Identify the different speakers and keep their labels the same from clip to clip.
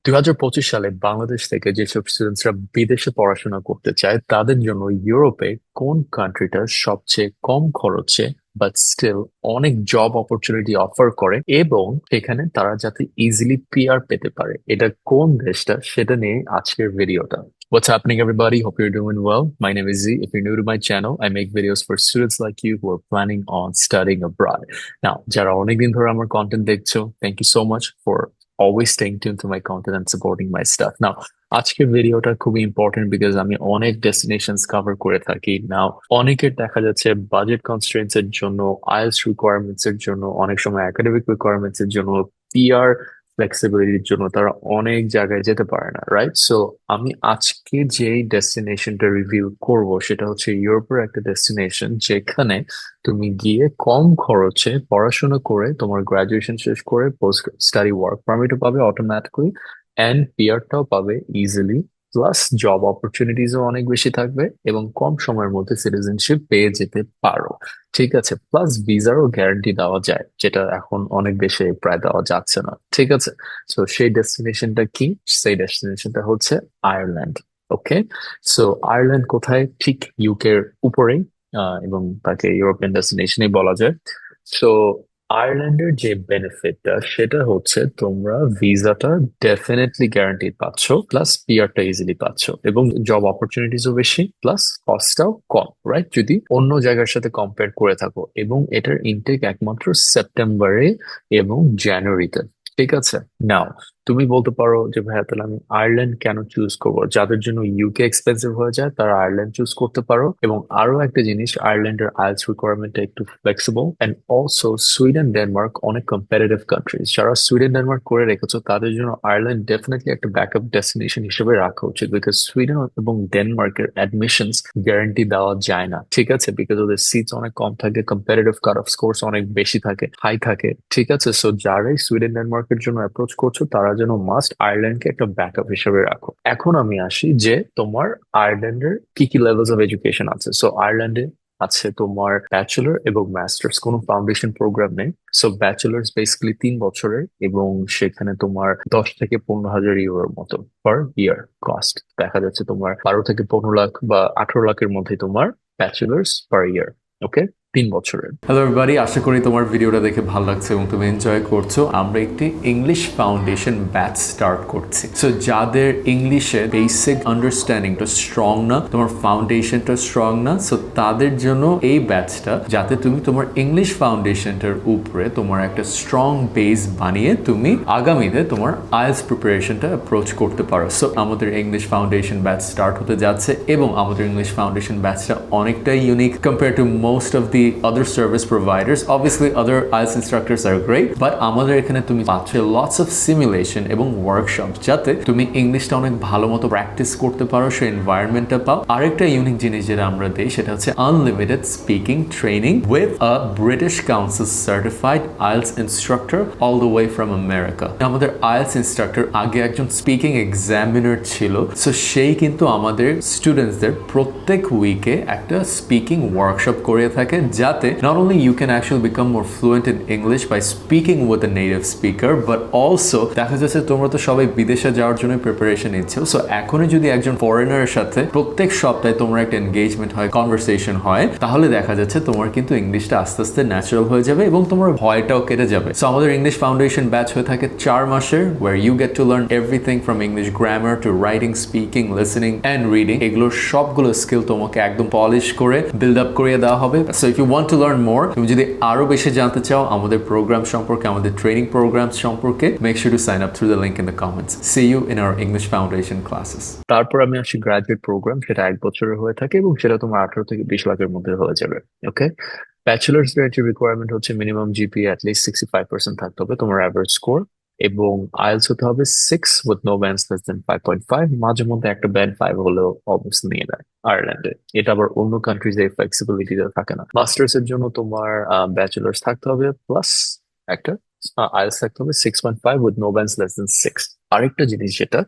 Speaker 1: 2025 সালে বাংলাদেশ থেকে যেসব স্টুডেন্টসরা বিদেশে পড়াশোনা করতে চায় তাদের জন্য ইউরোপে কোন কান্ট্রিটা সবচেয়ে কম খরচে বাট স্টিল অনেক জব অপরচুনিটি অফার করে এবং সেখানে তারা যাতে ইজিলি পিআর পেতে পারে, এটা কোন দেশটা সেটা নিয়ে আজকের ভিডিওটা। What's happening, everybody? Hope you're doing well. My name is Z. If you're new to my channel, I make videos for students like you who are planning on studying abroad. Now, যারা অনেকদিন ধরে আমার content দেখছো, thank you so much for always staying tuned to my content and supporting my stuff. Now, আজকের ভিডিওটা খুবই important because আমি অনেক ডেস্টিনেশনস কভার করে থাকি। নাও অনেকের দেখা যাচ্ছে বাজেট কনস্ট্রেন্টস এর জন্য, আইএলটিএস রিকোয়ারমেন্টস এর জন্য, অনেক সময় একাডেমিক রিকোয়ারমেন্টস এর জন্য, পিআর ফ্লেক্সিবিলিটির জন্য তারা অনেক জায়গায় যেতে পারে না, রাইট? সো আমি আজকে যেই ডেস্টিনেশনটা রিভিউ করব সেটা হচ্ছে ইউরোপের একটা ডেস্টিনেশন যেখানে তুমি গিয়ে কম খরচে পড়াশোনা করে তোমার গ্রাজুয়েশন শেষ করে পোস্ট স্টাডি ওয়ার্ক পারমিটও পাবে অটোমেটিকলি, অ্যান্ড পিআরটাও পাবে ইজিলি, প্লাস জব অপরচুনিটিসও অনেক বেশি থাকবে এবং কম সময়ের মধ্যে সিটিজেনশিপ পেয়ে যেতে পারো। ঠিক আছে, প্লাস ভিসারও গ্যারান্টি দেওয়া যায়, যেটা এখন অনেক দেশে প্রায় দেওয়া যাচ্ছে না। ঠিক আছে, তো সেই ডেস্টিনেশনটা কি? সেই ডেস্টিনেশনটা হচ্ছে আয়ারল্যান্ড। ওকে, সো আয়ারল্যান্ড কোথায়? ঠিক ইউকের উপরেই, এবং তাকে ইউরোপিয়ান ডেস্টিনেশনই বলা যায়। সো আয়ারল্যান্ডের যে বেনিফিটটা সেটা হচ্ছে তোমরা ভিসাটা ডেফিনেটলি গ্যারান্টি পাচ্ছ, প্লাস পিআরটা ইজিলি পাচ্ছ এবং জব অপরচুনিটিসও বেশি, প্লাস কস্টটাও কম, রাইট? যদি অন্য জায়গার সাথে কম্পেয়ার করে থাকো, এবং এটার ইনটেক একমাত্র সেপ্টেম্বরে এবং জানুয়ারিতে। ঠিক আছে, নাও তুমি বলতে পারো যে ভাইয়া তাহলে আমি আয়ারল্যান্ড কেন চুজ করবো? যাদের জন্য ইউকে এক্সপেন্সিভ হয়ে যায় তারা আয়ারল্যান্ড চুজ করতে পারো। এবং আরো একটা জিনিস, আয়ারল্যান্ডের আইএলটিএস রিকোয়ারমেন্টটা একটু flexible, and also Sweden Denmark অনেক কম্পিটিটিভ কান্ট্রিজ। যারা সুইডেন ডেনমার্ক করে রেখেছো তাদের জন্য আয়ারল্যান্ড ডেফিনেটলি একটা ব্যাকআপ ডেস্টিনেশন হিসেবে রাখা উচিত, বিকজ সুইডেন এবং ডেনমার্কের অ্যাডমিশনস গ্যারান্টি দেওয়া যায় না। ঠিক আছে, বিকজ ওদের সিটস অনেক কম থাকে, কম্পিটিটিভ কাট অফ স্কোরস অনেক বেশি থাকে, হাই থাকে। ঠিক আছে, সো যারাই সুইডেন ডেনমার্কের জন্য অ্যাপ্রোচ করছো তারা যেন মাস্ট আয়ারল্যান্ডকে একটা ব্যাকআপ হিসেবে রাখো। এখন আমি আসি যে তোমার আয়ারল্যান্ডের কি কি লেভেলস অফ এডুকেশন আছে। সো আয়ারল্যান্ডে আছে তোমার ব্যাচেলর এবং মাস্টার্স, কোনো ফাউন্ডেশন প্রোগ্রাম নেই। সো ব্যাচেলার্স বেসিক্যালি 3 বছরের, এবং সেখানে তোমার 10 থেকে 15 হাজার ইউরোর মতো পার ইয়ার কস্ট। দেখা যাচ্ছে তোমার 12 থেকে 15 লাখ বা 18 লাখের মধ্যে তোমার ব্যাচেলার্স পার ইয়ার। ওকে, 3 বছরের। হ্যালো এভরিবডি, আশা করি তোমার ভিডিওটা দেখে ভালো লাগছে এবং তুমি এনজয় করছো। আমরা একটি ইংলিশ ফাউন্ডেশন ব্যাচ স্টার্ট করছি। সো যাদের ইংলিশের বেসিক আন্ডারস্ট্যান্ডিংটা স্ট্রং না, তোমার ফাউন্ডেশনটা স্ট্রং না, সো তাদের জন্য এই ব্যাচটা, যাতে তুমি তোমার ইংলিশ ফাউন্ডেশনটার উপরে তোমার একটা স্ট্রং বেস বানিয়ে তুমি আগামীতে তোমার আইএলটিএস প্রিপারেশনটা অ্যাপ্রোচ করতে পারো। সো আমাদের ইংলিশ ফাউন্ডেশন ব্যাচ স্টার্ট হতে যাচ্ছে এবং আমাদের ইংলিশ ফাউন্ডেশন ব্যাচটা অনেকটাই unique compare to most of the other service providers. Obviously, other IELTS instructors are great, but আমাদের এখানে তুমি পাচ্ছ lots of simulation এবং workshops, যাতে তুমি ইংলিশটা অনেক ভালো মতো প্র্যাকটিস করতে পারো, সেই এনভায়রনমেন্টটা পাও। আরেকটা ইউনিক জিনিস যেটা আমরা দেই সেটা হচ্ছে unlimited speaking training with a British council certified IELTS instructor all the way from America. আমাদের IELTS instructor আগে একজন স্পিকিং এক্সামিনার ছিল, সো সেই কিন্তু আমাদের স্টুডেন্টসদের প্রত্যেক উইকে একটা স্পিকিং ওয়ার্কশপ করে থাকে, যাতে not only you can actually become more fluent in English by speaking with a native speaker, but also দেখা যাচ্ছে তোমরা তো সবাই বিদেশে যাওয়ার জন্য প্রিপারেশন নিচ্ছো। সো এখনই যদি একজন ফরেনারের সাথে প্রত্যেক সপ্তাহে তোমার একটা এনগেজমেন্ট হয়, কনভারসেশন হয়, তাহলে দেখা যাচ্ছে তোমার কিন্তু ইংলিশটা আস্তে আস্তে ন্যাচারাল হয়ে যাবে এবং তোমার ভয়টাও কেটে যাবে। সো আমাদের ইংলিশ ফাউন্ডেশন ব্যাচ হয়ে থাকে 4 মাসের, where you get to learn everything from English grammar to writing, speaking, listening and reading. এগুলোর সবগুলো স্কিল তোমাকে একদম পলিশ করে বিল্ড আপ করিয়ে দেওয়া হবে। So if you want to learn more, তুমি যদি আরো বেশি জানতে চাও আমাদের প্রোগ্রাম সম্পর্কে, আমাদের ট্রেনিং প্রোগ্রাম সম্পর্কে, make sure to sign up through the link in the comments. See you in our English foundation classes. তারপর আমি আসি গ্রাজুয়েট প্রোগ্রাম, সেটা 1 বছরের হয়ে থাকে এবং সেটা তোমার 18 থেকে 20 লাখের মধ্যে হয়ে যাবে। ওকে, ব্যাচেলার্স গ্রেডের রিকোয়ারমেন্ট হচ্ছে মিনিমাম জিপিএ অ্যাটলিস্ট 65% থাকতে হবে তোমার অ্যাভারেজ স্কোর, এবং আইএলটিএস হতে হবে 6 with no bands less than 5.5। মাঝে মধ্যে একটা ব্যান্ড 5 হলেও অবশ্যই নিয়ে নেয় আয়ারল্যান্ডে। এটা আবার অন্য কান্ট্রিজে এই ফ্লেক্সিবিলিটিটা থাকে না। মাস্টার্স এর জন্য তোমার ব্যাচেলার্স থাকতে হবে প্লাস একটা আইএলটিএস থাকতে হবে 6.5 with no bands less than 6। আরেকটা জিনিস যেটা,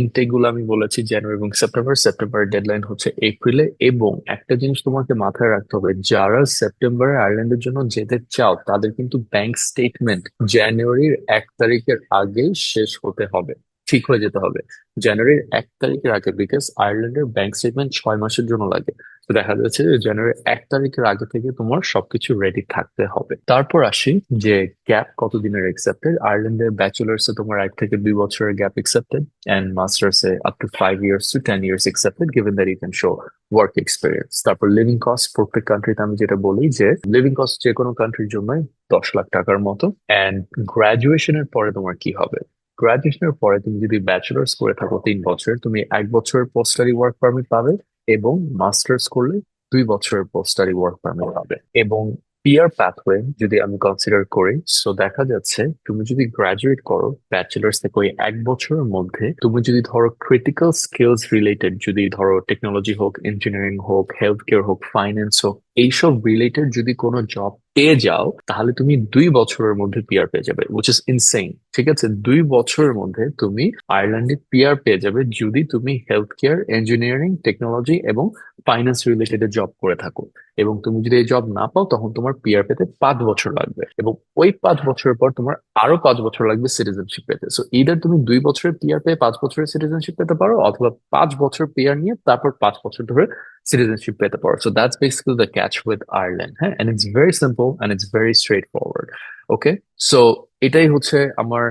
Speaker 1: ইনটেক গুলো আমি বলেছি জানুয়ারি এবং সেপ্টেম্বর, সেপ্টেম্বরের ডেডলাইন হচ্ছে এপ্রিলে। এবং একটা জিনিস তোমাকে মাথায় রাখতে হবে, যারা সেপ্টেম্বরে আয়ারল্যান্ডের জন্য যেতে চাও তাদের কিন্তু ব্যাংক স্টেটমেন্ট জানুয়ারির 1 তারিখের আগে শেষ হতে হবে। ঠিক হয়ে যেতে হবে জানুয়ারির 1 তারিখের আগে, বিকজ আয়ারল্যান্ডের ব্যাংক স্টেটমেন্ট 6 মাসের জন্য লাগে। তো দেখা যাচ্ছে যে জানুয়ারির 1 তারিখের আগে থেকে তোমার সবকিছু রেডি থাকতে হবে। তারপর আসি যে গ্যাপ কতদিনের একসেপ্টেড। আয়ারল্যান্ডের ব্যাচেলার্স এ তোমার 1 থেকে 2 বছরের গ্যাপ একসেপ্টেড, এন্ড মাস্টার্স এ up to 5 years to 10 years accepted given that you can show work experience. তারপর লিভিং কস্ট প্রত্যেক কান্ট্রিতে আমি যেটা বলি যে লিভিং কস্ট যে কোনো কান্ট্রির জন্যই 10 লাখ টাকার মতো। অ্যান্ড গ্রাজুয়েশনের পরে তোমার কি হবে? গ্রাজুয়েশনের পরে তুমি যদি ব্যাচেলার্স করে থাকো 3 বছর, তুমি 1 বছরের পোস্ট স্টাডি ওয়ার্ক পারমিট পাবে, এবং মাস্টার্স করলে 2 বছরের পোস্ট স্টাডি ওয়ার্ক পারমিট পাবে। এবং পিয়ার পাথওয়ে যদি আমি কনসিডার করি, সো দেখা যাচ্ছে তুমি যদি গ্রাজুয়েট করো ব্যাচেলার্স থেকে ওই 1 বছরের মধ্যে, তুমি যদি ধরো ক্রিটিক্যাল স্কিলস রিলেটেড, যদি ধরো টেকনোলজি হোক, ইঞ্জিনিয়ারিং হোক, হেলথ কেয়ার হোক, ফাইন্যান্স হোক, এইসব রিলেটেড যদি কোনো জব পেয়ে যাও, তাহলে তুমি 2 বছরের মধ্যে পিআর পেয়ে যাবে, উইচ ইজ ইনসেইন। ঠিক আছে, 2 বছরের মধ্যে তুমি আয়ারল্যান্ডে পিআর পেয়ে যাবে যদি তুমি হেলথ কেয়ার, ইঞ্জিনিয়ারিং, টেকনোলজি এবং ফাইন্যান্স রিলেটেড জব করে থাকো। এবং তুমি যদি এই জব না পাও, তখন তোমার পিআর পেতে 5 বছর লাগবে, এবং ওই 5 বছরের পর তোমার আরো 5 বছর লাগবে সিটিজেনশিপ পেতে। সো ইদার তুমি 2 বছরের পিআর পেয়ে 5 বছরের সিটিজেনশিপ পেতে পারো, অথবা 5 বছর পিআর নিয়ে তারপর 5 বছর ধরে citizenship পেতে পারো। So that's basically the catch with Ireland, হ্যাঁ, and it's very simple and it's very straightforward. Okay, so এটাই হচ্ছে আমার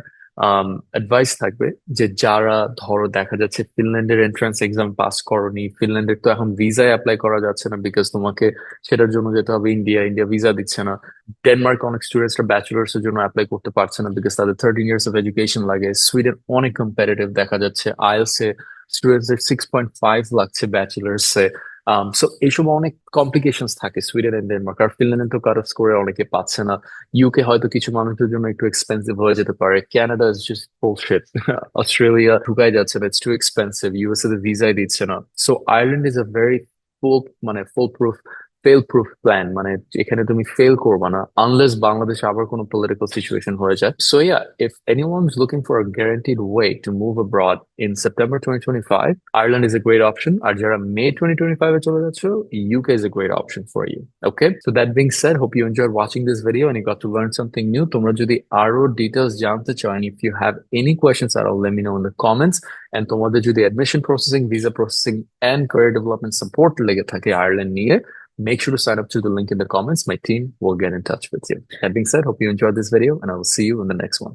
Speaker 1: অ্যাডভাইস থাকবে, যে যারা ধরো দেখা যাচ্ছে ফিনল্যান্ডের এন্ট্রান্স এক্সাম পাস করনি, ফিনল্যান্ডের তো এখন ভিসায় অ্যাপ্লাই করা যাচ্ছে না, বিকজ তোমাকে সেটার জন্য যেতে হবে ইন্ডিয়া, ইন্ডিয়া ভিসা দিচ্ছে না। ডেনমার্ক অনেক স্টুডেন্টসরা ব্যাচেলার্স এর জন্য অ্যাপ্লাই করতে পারছে না, বিকজ তাদের 13 years অফ এডুকেশন লাগে। সুইডেন অনেক কম্পিটিটিভ, দেখা যাচ্ছে আইএলটিএস এ স্টুডেন্টসদের 6.5 লাগছে ব্যাচেলার্স এ। সো এইসব অনেক কমপ্লিকেশনস থাকে সুইডেন এন্ড ডেনমার্ক। আর ফিনল্যান্ডে তো কাট অফ স্কোরে অনেকে পাচ্ছে না। ইউকে হয়তো কিছু মানুষের জন্য একটু এক্সপেন্সিভ হয়ে যেতে পারে। Canada is just bullshit. Australia ঢুকাই যাচ্ছে না, ইটস টু এক্সপেন্সিভ। ইউএসএ তে ভিসাই দিচ্ছে না। So Ireland is a very full, মানে full proof, fail proof plan. মানে এখানে তুমি ফেল করবা না আনলেস বাংলাদেশে আবার কোনো পলিটিক্যাল সিচুয়েশন হয়ে যায়। So yeah, if anyone's looking for a guaranteed way to move abroad in September 2025, Ireland is a great option. আর যারা May 2025 এ চলে যাচ্ছ, UK is a great option for you. Okay, so that being said, hope you enjoyed watching this video and you got to learn something new. তোমরা যদি আরো details জানতে চাও, and if you have any questions at all, let me know in the comments. And তোমাদের যদি admission processing, visa processing and career development support লেগে থাকে Ireland নিয়ে, make sure to sign up to the link in the comments. My team will get in touch with you. That being said, hope you enjoyed this video and I will see you in the next one.